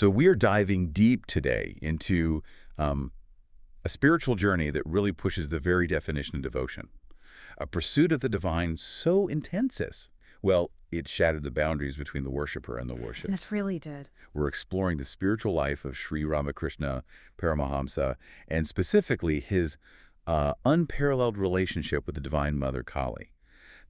So we are diving deep today into a spiritual journey that really pushes the very definition of devotion. A pursuit of the divine so intense as, well, it shattered the boundaries between the worshiper and the worshipped. It really did. We're exploring the spiritual life of Shri Ramakrishna, Paramahamsa, and specifically his unparalleled relationship with the Divine Mother Kaali.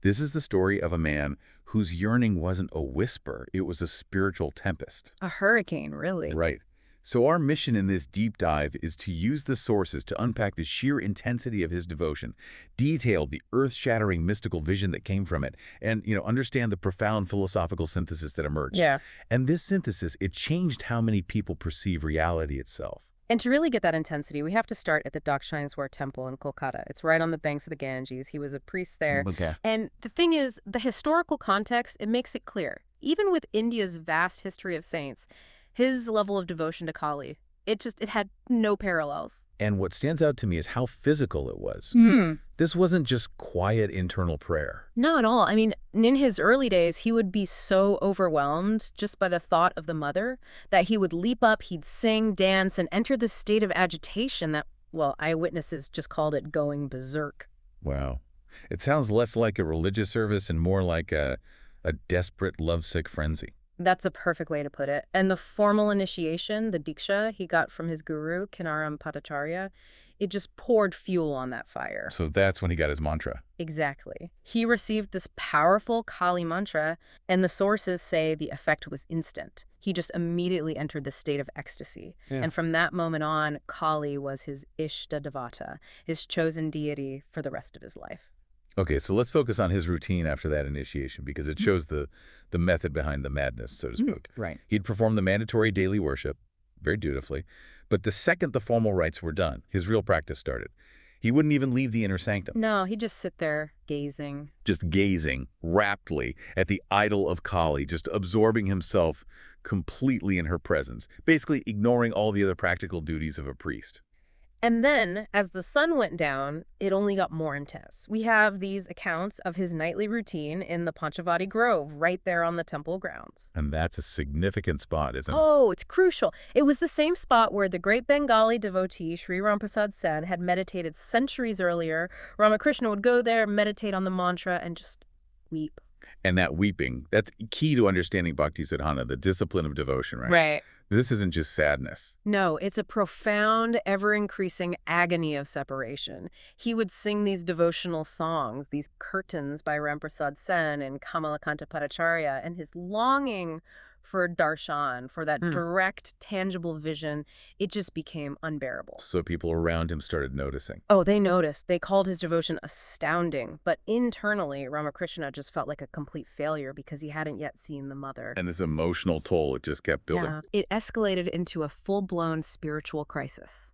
This is the story of a man whose yearning wasn't a whisper, it was a spiritual tempest. A hurricane, really. Right. So our mission in this deep dive is to use the sources to unpack the sheer intensity of his devotion, detail the earth-shattering mystical vision that came from it, and, understand the profound philosophical synthesis that emerged. Yeah. And this synthesis, it changed how many people perceive reality itself. And to really get that intensity, we have to start at the Dakshineswar Temple in Kolkata. It's right on the banks of the Ganges. He was a priest there. Okay. And the thing is, the historical context, it makes it clear. Even with India's vast history of saints, his level of devotion to Kaali, it had no parallels. And what stands out to me is how physical it was. This wasn't just quiet internal prayer. Not at all. I mean, in his early days, he would be so overwhelmed just by the thought of the mother that he would leap up, he'd sing, dance, and enter this state of agitation that, well, eyewitnesses just called it going berserk. Wow. It sounds less like a religious service and more like a desperate, lovesick frenzy. That's a perfect way to put it. And the formal initiation, the Diksha he got from his guru, Kinnaram Bhattacharya, it just poured fuel on that fire. So that's when he got his mantra. Exactly. He received this powerful Kaali mantra, and the sources say the effect was instant. He just immediately entered the state of ecstasy. Yeah. And from that moment on, Kaali was his Ishta Devata, his chosen deity for the rest of his life. Okay, so let's focus on his routine after that initiation because it shows the method behind the madness, so to speak. Right. He'd perform the mandatory daily worship, very dutifully, but the second the formal rites were done, his real practice started. He wouldn't even leave the inner sanctum. No, he'd just sit there gazing. Just gazing raptly at the idol of Kaali, just absorbing himself completely in her presence, basically ignoring all the other practical duties of a priest. And then, as the sun went down, it only got more intense. We have these accounts of his nightly routine in the Panchavati Grove, right there on the temple grounds. And that's a significant spot, isn't it? Oh, it's crucial. It was the same spot where the great Bengali devotee Shri Ramprasad Sen had meditated centuries earlier. Ramakrishna would go there, meditate on the mantra, and just weep. And that weeping, that's key to understanding Bhakti Sadhana, the discipline of devotion, right? Right. This isn't just sadness. No, it's a profound, ever-increasing agony of separation. He would sing these devotional songs, these kirtans by Ramprasad Sen and Kamalakanta Bhattacharya, and his longing for darshan, for that direct, tangible vision, it just became unbearable. So people around him started noticing. Oh, they noticed. They called his devotion astounding. But internally, Ramakrishna just felt like a complete failure because he hadn't yet seen the mother. And this emotional toll, it just kept building. Yeah. It escalated into a full-blown spiritual crisis.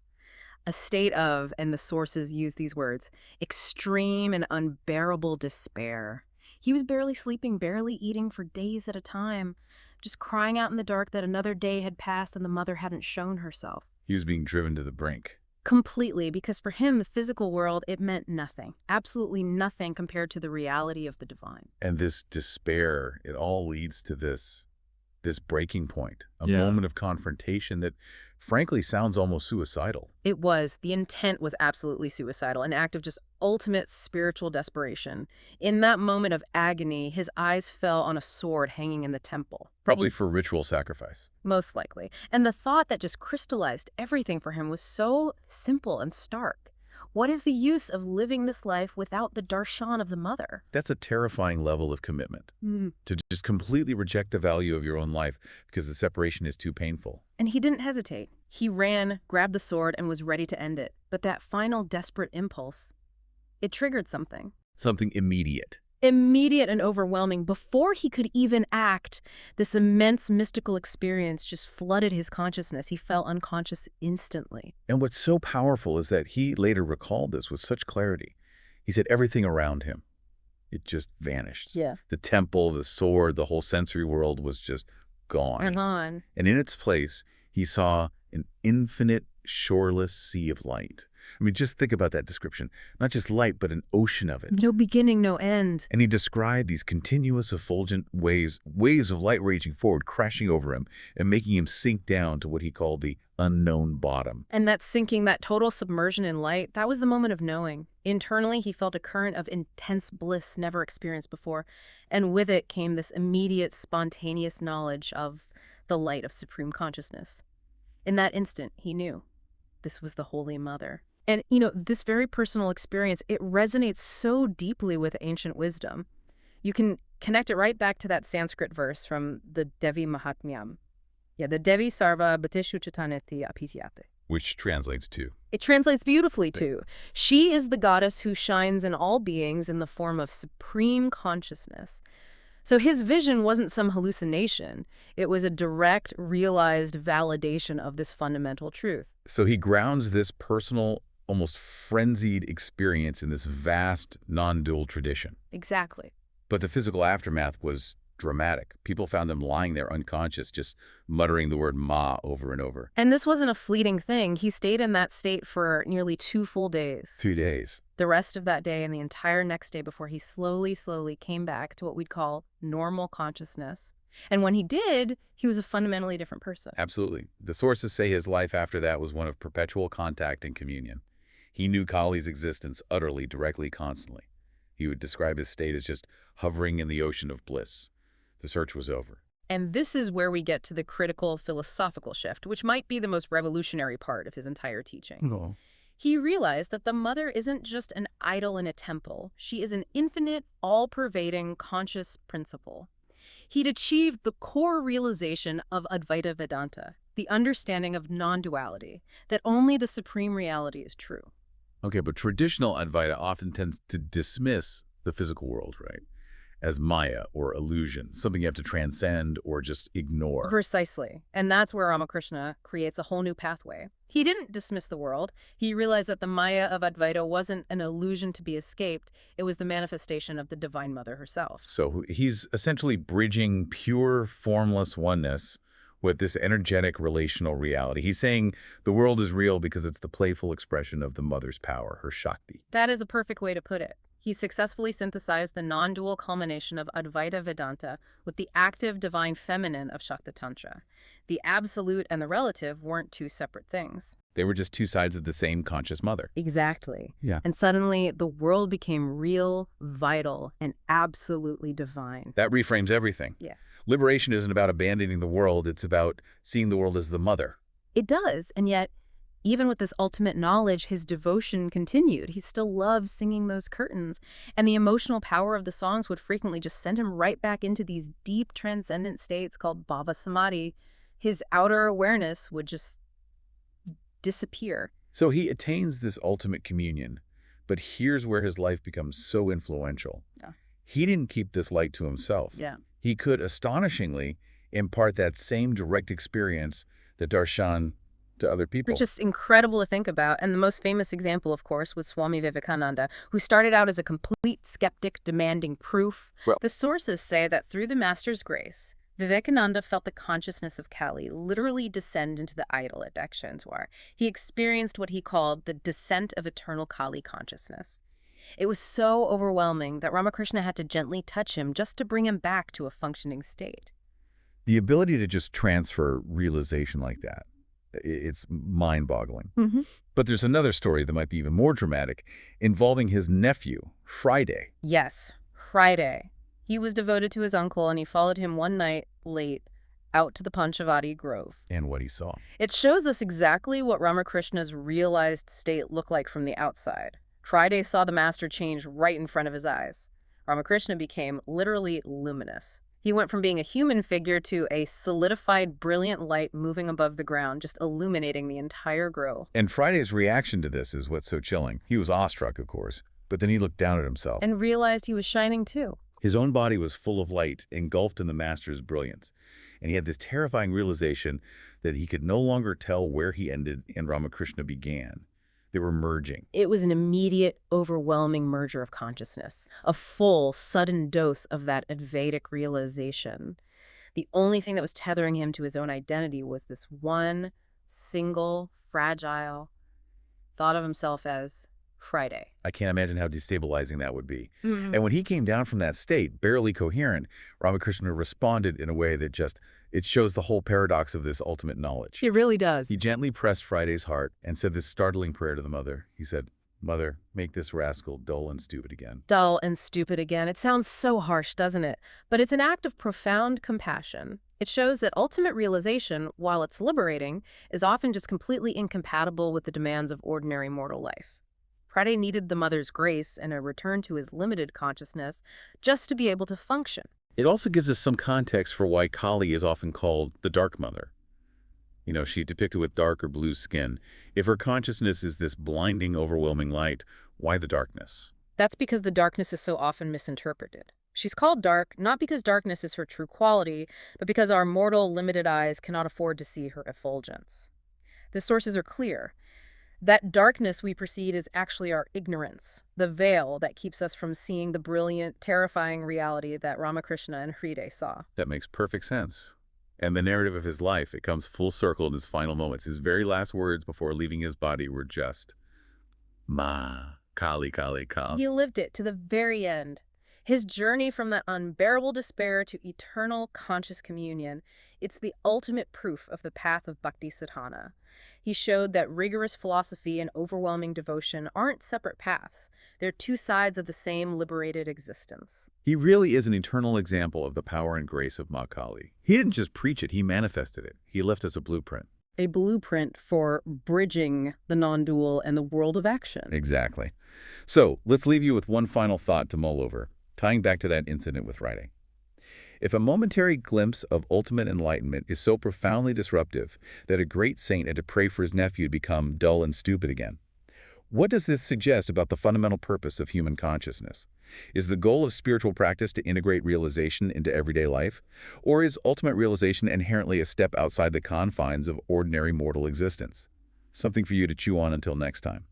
A state of, and the sources use these words, extreme and unbearable despair. He was barely sleeping, barely eating for days at a time, just crying out in the dark that another day had passed and the mother hadn't shown herself. He was being driven to the brink. Completely, because for him, the physical world, it meant nothing. Absolutely nothing compared to the reality of the divine. And this despair, it all leads to this breaking point, a moment of confrontation that frankly sounds almost suicidal. It was. The intent was absolutely suicidal, an act of just ultimate spiritual desperation. In that moment of agony, his eyes fell on a sword hanging in the temple. Probably for ritual sacrifice. Most likely. And the thought that just crystallized everything for him was so simple and stark. What is the use of living this life without the darshan of the mother? That's a terrifying level of commitment. To just completely reject the value of your own life because the separation is too painful. And he didn't hesitate. He ran, grabbed the sword, and was ready to end it. But that final desperate impulse, it triggered something. Something immediate. Immediate and overwhelming. Before he could even act, this immense mystical experience just flooded his consciousness. He fell unconscious instantly. And what's so powerful is that he later recalled this with such clarity. He said everything around him, it just vanished. Yeah. The temple, the sword, the whole sensory world was just gone. And And in its place, he saw an infinite, shoreless sea of light. I mean, just think about that description. Not just light, but an ocean of it. No beginning, no end. And he described these continuous effulgent waves of light raging forward, crashing over him, and making him sink down to what he called the unknown bottom. And that sinking, that total submersion in light, that was the moment of knowing. Internally, he felt a current of intense bliss never experienced before, and with it came this immediate, spontaneous knowledge of the light of supreme consciousness. In that instant, he knew this was the Holy Mother. And, this very personal experience, it resonates so deeply with ancient wisdom. You can connect it right back to that Sanskrit verse from the Devi Mahatmyam. Yeah, the Devi Sarva Bhatishu Chataneti Apithyate. Which translates to? It translates beautifully to, she is the goddess who shines in all beings in the form of supreme consciousness. So his vision wasn't some hallucination. It was a direct, realized validation of this fundamental truth. So he grounds this personal, almost frenzied experience in this vast, non-dual tradition. Exactly. But the physical aftermath was dramatic. People found him lying there unconscious, just muttering the word Ma over and over. And this wasn't a fleeting thing. He stayed in that state for nearly 2 full days. 2 days. The rest of that day and the entire next day before he slowly came back to what we'd call normal consciousness. And when he did, he was a fundamentally different person. Absolutely. The sources say his life after that was one of perpetual contact and communion. He knew Kaali's existence utterly, directly, constantly. He would describe his state as just hovering in the ocean of bliss. The search was over. And this is where we get to the critical philosophical shift, which might be the most revolutionary part of his entire teaching. Oh. He realized that the mother isn't just an idol in a temple. She is an infinite, all-pervading, conscious principle. He'd achieved the core realization of Advaita Vedanta, the understanding of non-duality, that only the supreme reality is true. Okay, but traditional Advaita often tends to dismiss the physical world, right, as Maya or illusion, something you have to transcend or just ignore. Precisely. And that's where Ramakrishna creates a whole new pathway. He didn't dismiss the world. He realized that the Maya of Advaita wasn't an illusion to be escaped. It was the manifestation of the Divine Mother herself. So he's essentially bridging pure, formless oneness with this energetic relational reality. He's saying the world is real because it's the playful expression of the mother's power, her Shakti. That is a perfect way to put it. He successfully synthesized the non-dual culmination of Advaita Vedanta with the active divine feminine of Shakti Tantra. The absolute and the relative weren't two separate things. They were just two sides of the same conscious mother. Exactly. Yeah. And suddenly, the world became real, vital, and absolutely divine. That reframes everything. Yeah. Liberation isn't about abandoning the world. It's about seeing the world as the mother. It does, and yet, even with this ultimate knowledge, his devotion continued. He still loved singing those curtains, and the emotional power of the songs would frequently just send him right back into these deep transcendent states called bhava samadhi. His outer awareness would just disappear. So he attains this ultimate communion, but here's where his life becomes so influential. Yeah. He didn't keep this light to himself. Yeah. He could, astonishingly, impart that same direct experience, the darshan, to other people. Which is incredible to think about. And the most famous example, of course, was Swami Vivekananda, who started out as a complete skeptic demanding proof. Well, the sources say that through the Master's grace, Vivekananda felt the consciousness of Kaali literally descend into the idol at Dakshineswar. He experienced what he called the descent of eternal Kaali consciousness. It was so overwhelming that Ramakrishna had to gently touch him just to bring him back to a functioning state. the ability to just transfer realization like that, it's mind-boggling. Mm-hmm. But there's another story that might be even more dramatic, involving his nephew, Friday. Yes, Friday. He was devoted to his uncle, and he followed him one night late out to the Panchavati Grove. And what he saw. It shows us exactly what Ramakrishna's realized state looked like from the outside. Friday saw the master change right in front of his eyes. Ramakrishna became literally luminous. He went from being a human figure to a solidified, brilliant light moving above the ground, just illuminating the entire grove. And Friday's reaction to this is what's so chilling. He was awestruck, of course, but then he looked down at himself. And realized he was shining too. His own body was full of light, engulfed in the master's brilliance. And he had this terrifying realization that he could no longer tell where he ended and Ramakrishna began. They were merging. It was an immediate, overwhelming merger of consciousness, a full, sudden dose of that Advaitic realization. The only thing that was tethering him to his own identity was this one, single, fragile, thought of himself as Friday. I can't imagine how destabilizing that would be. Mhm. And when he came down from that state, barely coherent, Ramakrishna responded in a way that it shows the whole paradox of this ultimate knowledge. It really does. He gently pressed Friday's heart and said this startling prayer to the mother. He said, "Mother, make this rascal dull and stupid again." Dull and stupid again. It sounds so harsh, doesn't it? But it's an act of profound compassion. It shows that ultimate realization, while it's liberating, is often just completely incompatible with the demands of ordinary mortal life. Friday needed the mother's grace and a return to his limited consciousness just to be able to function. It also gives us some context for why Kaali is often called the Dark Mother. She's depicted with dark or blue skin. If her consciousness is this blinding, overwhelming light, why the darkness? That's because the darkness is so often misinterpreted. She's called dark, not because darkness is her true quality, but because our mortal, limited eyes cannot afford to see her effulgence. The sources are clear. That darkness we perceive is actually our ignorance, the veil that keeps us from seeing the brilliant, terrifying reality that Ramakrishna and Shri saw. That makes perfect sense. And the narrative of his life, it comes full circle in his final moments. His very last words before leaving his body were just, "Ma, Kaali, Kaali, Kaali." He lived it to the very end. His journey from that unbearable despair to eternal conscious communion, it's the ultimate proof of the path of bhakti sadhana. He showed that rigorous philosophy and overwhelming devotion aren't separate paths. They're two sides of the same liberated existence. He really is an eternal example of the power and grace of Ma Kaali. He didn't just preach it, he manifested it. He left us a blueprint. A blueprint for bridging the non-dual and the world of action. Exactly. So let's leave you with one final thought to mull over, tying back to that incident with writing. If a momentary glimpse of ultimate enlightenment is so profoundly disruptive that a great saint had to pray for his nephew to become dull and stupid again, what does this suggest about the fundamental purpose of human consciousness? Is the goal of spiritual practice to integrate realization into everyday life? Or is ultimate realization inherently a step outside the confines of ordinary mortal existence? Something for you to chew on until next time.